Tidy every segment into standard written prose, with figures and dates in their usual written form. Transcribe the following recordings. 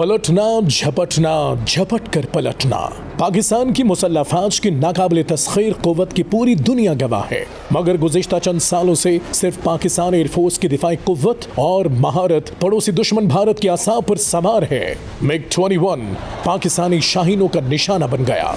पलटना झपटना झपट कर पलटना। पाकिस्तान की मुसल्लह फौज की नाकाबिले तस्खीर कुव्वत की पूरी दुनिया गवाह है, मगर गुज़िश्ता चंद सालों से सिर्फ पाकिस्तान एयरफोर्स की दिफाई कुव्वत और महारत पड़ोसी दुश्मन भारत की आसाब पर सवार है। MiG-21 पाकिस्तानी शाहीनों का निशाना बन गया।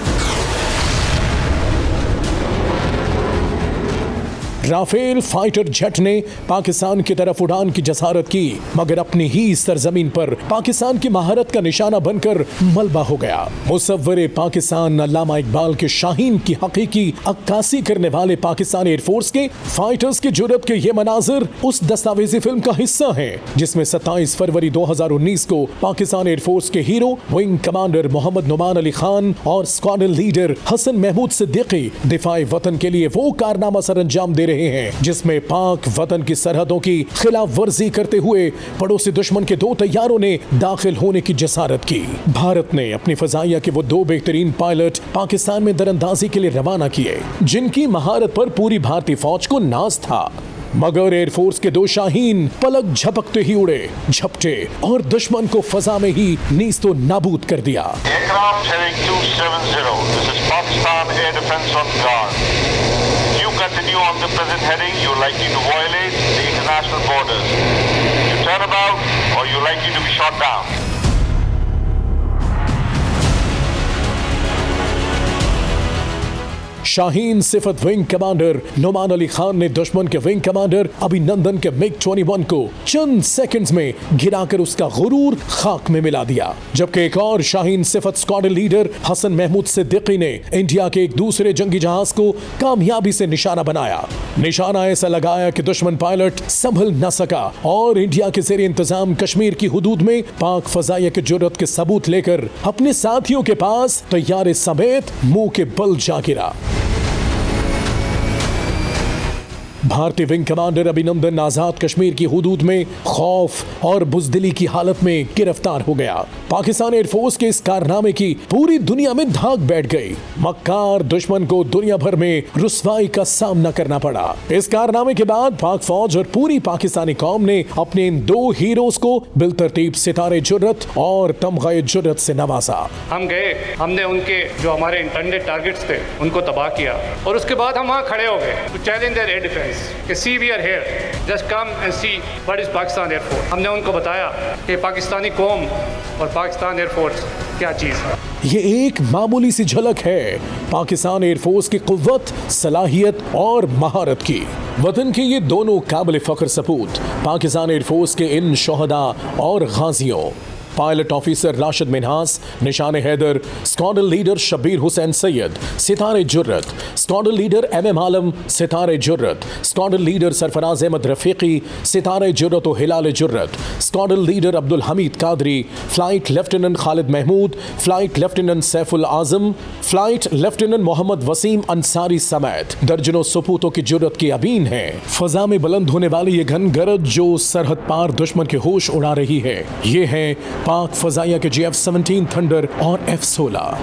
राफेल फाइटर जेट ने पाकिस्तान की तरफ उड़ान की जसारत की, मगर अपनी ही सरजमीन पर पाकिस्तान की महारत का निशाना बनकर मलबा हो गया। मुसव्वरे पाकिस्तान अल्लामा इकबाल के शाहीन की हकीकी अक्कासी करने वाले पाकिस्तान एयरफोर्स के फाइटर्स की जुर्रत के ये मनाजिर उस दस्तावेजी फिल्म का हिस्सा है जिसमें 27 फरवरी 2019 को पाकिस्तान एयरफोर्स के hero wing commander Mohammad Numan Ali Khan और स्क्वाड्रन लीडर हसन महमूद सिद्दीकी दिफाए वतन के लिए वो कारनामा सर अंजाम दे रहे हैं जिसमें पाक वतन की सरहदों की खिलाफ वर्जी करते हुए पड़ोसी दुश्मन के 2 तैयारों ने दाखिल होने की जसारत की। भारत ने अपनी फजाइया के वो 2 बेहतरीन पायलट पाकिस्तान में दरअंदाजी के लिए रवाना किए, जिनकी महारत पर पूरी भारतीय फौज को नाज था, मगर एयरफोर्स के 2 शाहीन पलक झपकते ही उड़े, झपटे और दुश्मन को फजा में ही नीस्तो नाबूद कर दिया। Aircraft heading 270. This is Pakistan Air Defense on guard. If you continue on the present heading, you're likely to violate the international borders. You turn about, or you're likely to be shot down. Shaheen सिफत wing commander Numan Ali Khan ने दुश्मन के wing commander अभिनंदन के MiG-21 को चंद seconds में गिराकर उसका गुरूर खाक में मिला दिया, जबकि एक और शाहीन सिफत स्क्वाड्रन लीडर हसन महमूद सिद्दीकी ने इंडिया के एक दूसरे जंगी जहाज को कामयाबी से निशाना बनाया। निशाना ऐसा लगाया कि दुश्मन पायलट संभल न सका और इंडिया के ज़ेरे इंतजाम कश्मीर की हुदूद में पाक फजाइया की जुर्रत के सबूत लेकर अपने साथियों के पास तैयारे समेत मुंह के बल जा गिरा। भारतीय विंग कमांडर अभिनंदन आजाद कश्मीर की हुदूद में खौफ और बुजदिली की हालत में गिरफ्तार हो गया। पाकिस्तान एयरफोर्स के इस कारनामे की पूरी दुनिया में धाक बैठ गई। मक्कार दुश्मन को दुनिया भर में रुसवाई का सामना करना पड़ा। इस कारनामे के बाद पाक फौज और पूरी पाकिस्तानी कौम ने अपने इन 2 हीरोज को बिलतरतीब सितारे जुर्रत और तमग़े जुर्रत से नवाजा। हम गए, हमने उनके जो हमारे इंटरनेट टारगेट्स थे उनको तबाह किया और उसके बाद हम वहाँ खड़े हो गए to challenge their air defence. See, we are here. Just come and see what is Pakistan Air Force. हमने उनको बताया कि पाकिस्तानी कौम और पाकिस्तान एयर फोर्स क्या चीज़ है। ये एक मामूली सी झलक है पाकिस्तान एयरफोर्स की कुव्वत, सलाहियत और महारत की। वतन के ये दोनों काबिल फ़ख्र सपूत पाकिस्तान एयरफोर्स के इन शोहदा और गाजियों, पायलट ऑफिसर राशिद मिन्हास निशाने हैदर, स्क्वाड्रन लीडर शब्बीर हुसैन सैयद सितारे जुर्रत, स्क्वाड्रन लीडर MM आलम सितारे जुर्रत, स्क्वाड्रन लीडर सरफराज अहमद रफीकी सितारे जुर्रत व हिलाल जुर्रत, squadron leader Abdul Hamid Qadri, flight lieutenant Khalid Mahmood, flight lieutenant Saiful Azam, flight lieutenant Mohammad Wasim Ansari समेत दर्जनों सपूतों की जुर्रत की अबीन है। फजा में बुलंद होने वाली ये घन गरज जो सरहद पार दुश्मन के होश उड़ा रही है, ये है पाक फजाइया के GF-17 थंडर और F-16।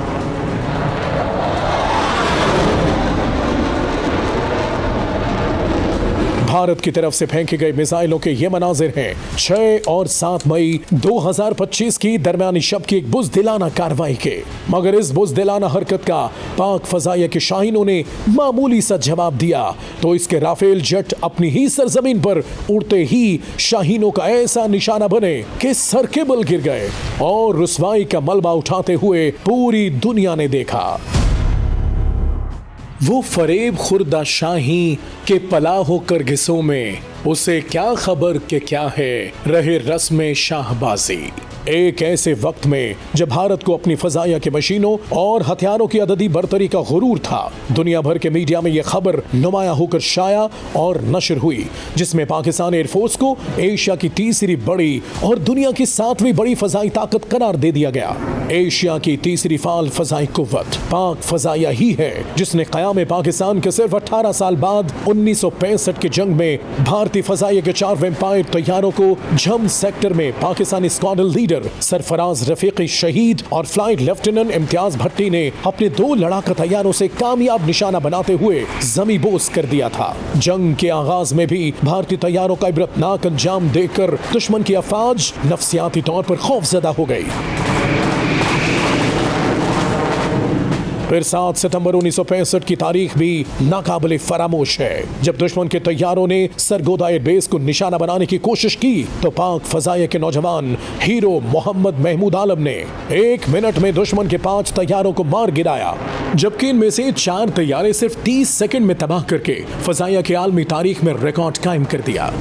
भारत की तरफ से फेंके गए मिसाइलों के ये मनाजिर हैं 6 और 7 मई 2025 की दरमियानी शब की एक बुज़दिलाना कार्रवाई के, मगर इस बुज़दिलाना हरकत का पाक फजाइया के शाहीनों ने मामूली सा जवाब दिया तो इसके राफेल जेट अपनी ही सरजमीन पर उड़ते ही शाहीनों का ऐसा निशाना बने कि सर के बल गिर गए और रुसवाई का मलबा उठाते हुए पूरी दुनिया ने देखा। वो फरेब खुर्दा शाही के पला हो करगिसों में, उसे क्या खबर के क्या है रहे रस्म शाहबाजी। एक ऐसे वक्त में जब भारत को अपनी फजाइया के मशीनों और हथियारों की अददी बरतरी का गुरूर था, दुनिया भर के मीडिया में यह खबर नुमाया होकर शाया और नशर हुई, जिसमें पाकिस्तान एयरफोर्स को एशिया की 3री बड़ी और दुनिया की 7वीं बड़ी फजाई ताकत करार दे दिया गया। एशिया की 3री फाल फजाई कुव्वत पाक फजाइया ही है, जिसने क़याम पाकिस्तान के सिर्फ 18 साल बाद 1965 की जंग में भारतीय फजाइया के 4 वेम्पायर तैयारों को झम सेक्टर में Pakistani squadron leader leader Sarfaraz Rafiki शहीद और फ्लाइट लेफ्टिनेंट इम्तियाज भट्टी ने अपने 2 लड़ाका तैयारों से कामयाब निशाना बनाते हुए जमी बोस कर दिया था। जंग के आगाज में भी भारतीय तैयारों का इबरतनाक अंजाम देखकर दुश्मन की अफवाज नफ्सियाती तौर पर खौफजदा हो गई। फिर 7 सितंबर 1965 की तारीख भी नाकाबिले फरामोश है, जब दुश्मन के तैयारों ने सरगोदा एयरबेस को निशाना बनाने की कोशिश की तो पाक फजाइया के नौजवान हीरो मोहम्मद महमूद आलम ने 1 मिनट में दुश्मन के 5 तैयारों को मार गिराया, जबकि इनमें से 4 तैयारे सिर्फ 30 सेकंड में तबाह करके फजाइया के आलमी तारीख में रिकॉर्ड कायम कर दिया।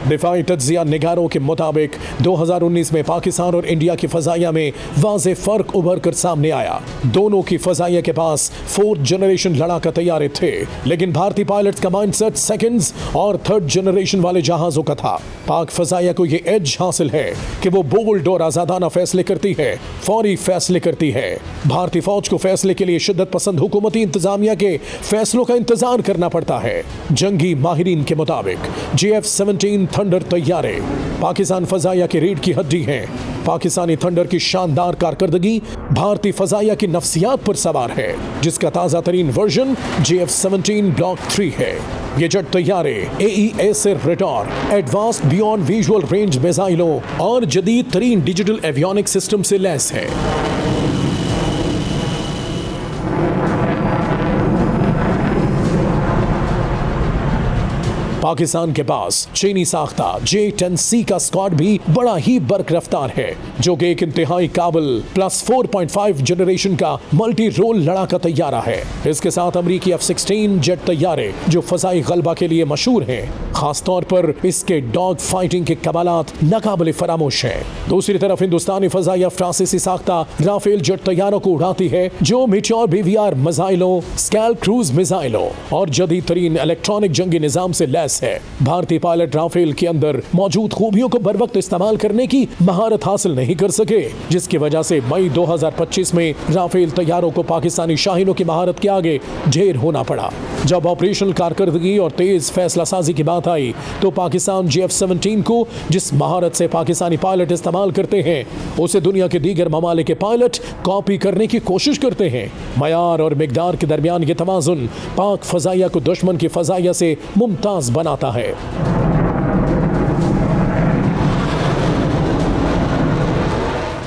दिफाई तज्जिया निगारों के मुताबिक 2019 में पाकिस्तान और इंडिया की फजाइया में वाज़े फर्क उभर कर सामने आया। दोनों की फजाइया के पास 4th जनरेशन लड़ाका तैयारे थे, लेकिन भारतीय पायलट्स का माइंडसेट सेकंड्स और 3rd जनरेशन वाले जहाजों का था। पाक फजाइया को यह एज हासिल है कि वो बोल्ड और आजादाना फैसले करती है, फौरी फैसले करती है। भारतीय फौज को फैसले के लिए शिद्दत पसंद हुकूमती इंतजामिया के फैसलों का इंतजार करना पड़ता है। जंगी माहिरीन के मुताबिक JF-17 थंडर तैयारे पाकिस्तान फजाइया की रीढ़ की हड्डी हैं। पाकिस्तानी थंडर की शानदार कारकर्दगी भारतीय फजाइया की नफ्सियात पर सवार है, जिसका ताज़ा तरीन वर्जन JF-17 ब्लॉक 3 है। ये जेट तैयारे AES radar, advanced beyond visual range मिसाइलों और जदीद तरीन डिजिटल एवियोनिक सिस्टम से लैस है। पाकिस्तान के पास चीनी साख्ता J-10C का स्क्वाड भी बड़ा ही बर्क रफ्तार है, जो कि एक इंतहाई काबिल प्लस 4.5 जनरेशन का मल्टी रोल लड़ाका तैयारा है। इसके साथ अमरीकी F-16 जेट तैयारे जो फजाई गलबा के लिए मशहूर हैं, खास तौर पर इसके डॉग फाइटिंग के कमालात नाकाबिले फरामोश हैं। दूसरी तरफ हिंदुस्तानी फजाइया फ्रांसीसी साख्ता राफेल जेट तैयारों को उड़ाती है, जो मीटियोर BVR मिसाइलों, स्कैल्प क्रूज मिसाइलों और जदीद तरीन इलेक्ट्रॉनिक जंगी निजाम से लैस है। भारतीय पायलट राफेल के अंदर मौजूद खूबियों को बर वक्त इस्तेमाल करने की महारत हासिल नहीं कर सके, जिसकी वजह से मई 2025 में राफेल तैयारों को पाकिस्तानी शाहीनों की महारत के आगे ढेर होना पड़ा। जब ऑपरेशनल कारकर्दगी और तेज फैसला साजी की बात आई तो पाकिस्तान JF-17 को जिस महारत से पाकिस्तानी पायलट इस्तेमाल करते हैं, उसे दुनिया के दीगर ममालिक के पायलट कॉपी करने की कोशिश करते हैं। मयार और मिकदार के दरमियान ये तवाज़ुन पाक फजाइया को दुश्मन की फजाइया से मुमताज बनाता है।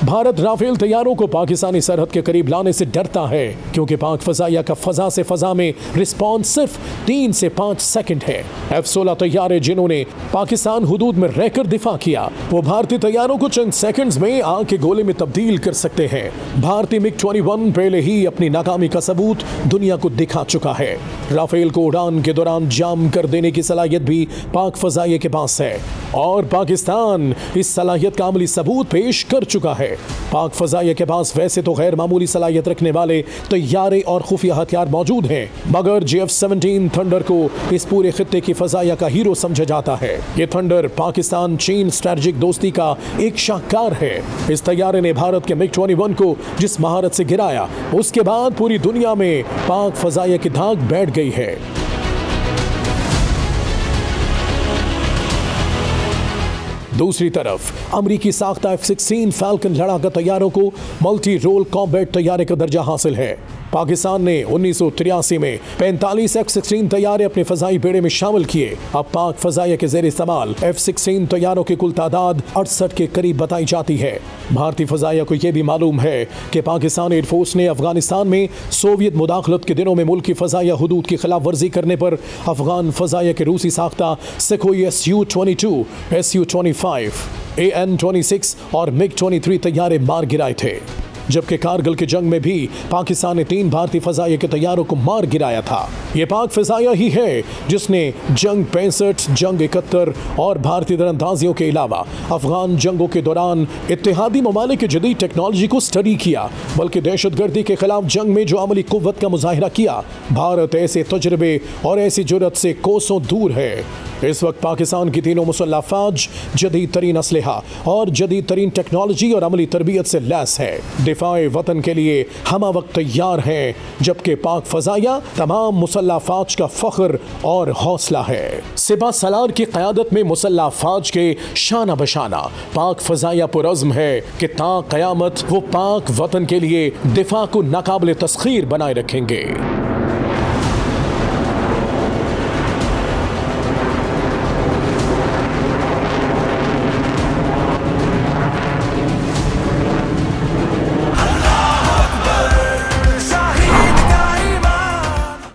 भारत राफेल तैयारों को पाकिस्तानी सरहद के करीब लाने से डरता है, क्योंकि पाक फजाइया का फजा से फजा में रिस्पॉन्स सिर्फ 3 से 5 सेकंड है। F-16 तैयारे जिन्होंने पाकिस्तान हुदूद में रहकर दिफा किया, वो भारतीय तैयारों को चंद सेकंड्स में आग के गोले में तब्दील कर सकते हैं। भारतीय MiG-21 पहले ही अपनी नाकामी का सबूत दुनिया को दिखा चुका है। राफेल को उड़ान के दौरान जाम कर देने की सलाहियत भी पाक फजाइया के पास है और पाकिस्तान इस सलाहियत का अमली सबूत पेश कर चुका है। पाक फजाइया के पास वैसे तो गैर मामूली सलाहियत रखने वाले तैयारे और खुफिया हथियार मौजूद हैं, मगर JF-17 थंडर को इस पूरे खित्ते की फजाइया का हीरो समझा जाता है। ये थंडर पाकिस्तान चीन स्ट्रेटेजिक दोस्ती का एक शाहकार है। इस तैयारे ने भारत के MiG-21 को जिस महारत से गिराया, उसके बाद पूरी दुनिया में पाक फजाइया की धाक बैठ गई है। दूसरी तरफ अमरीकी साख्ता F-16 फैल्कन लड़ाका तैयारों को मल्टी रोल कॉम्बैट तैयारे का दर्जा हासिल है। पाकिस्तान ने 1983 में 45 F-16 तैयारे अपने फजाई बेड़े में शामिल किए। अब पाक फजाइया के ज़ेर इस्तेमाल F-16 तैयारों की कुल तादाद 68 के करीब बताई जाती है। भारतीय फजाइया को यह भी मालूम है कि पाकिस्तान एयरफोर्स ने अफगानिस्तान में सोवियत मुदाखलत के दिनों में मुल्क की फजाइया हुदूद की खिलाफ वर्जी करने पर अफगान फजाइया के रूसी साख्ता सुखोई Su-22, Su-25, AN-26 और MiG-23 तैयारे मार गिराए थे। जबकि कारगिल की जंग में भी पाकिस्तान ने 3 भारतीय फजाइया के तैयारों को मार गिराया था। ये पाक फजाइया ही है जिसने जंग 65, जंग 71 और भारतीय दरअंदाजियों के अलावा अफगान जंगों के दौरान इत्तेहादी ममालिक की जदीद टेक्नोलॉजी को स्टडी किया, बल्कि दहशतगर्दी के खिलाफ जंग में जो अमली कुव्वत का मुजाहिरा किया। भारत ऐसे तजर्बे और ऐसी जुर्रत से कोसों दूर है। इस वक्त पाकिस्तान की तीनों मुसल्लह फौज जदीद तरीन असलहा और जदीद तरीन टेक्नोलॉजी और अमली तरबियत से लैस है। दिफाए वतन के लिए हम वक्त तैयार हैं, जबकि पाक फजाया तमाम मुसल्लह फौज का फख्र और हौसला है। सिपा सलार की क़यादत में मुसल्लह फौज के शाना बशाना पाक फजाया पुरज़्म है कि ता क़यामत वो पाक वतन के लिए दिफा को नाकाबिल तस्खीर बनाए रखेंगे।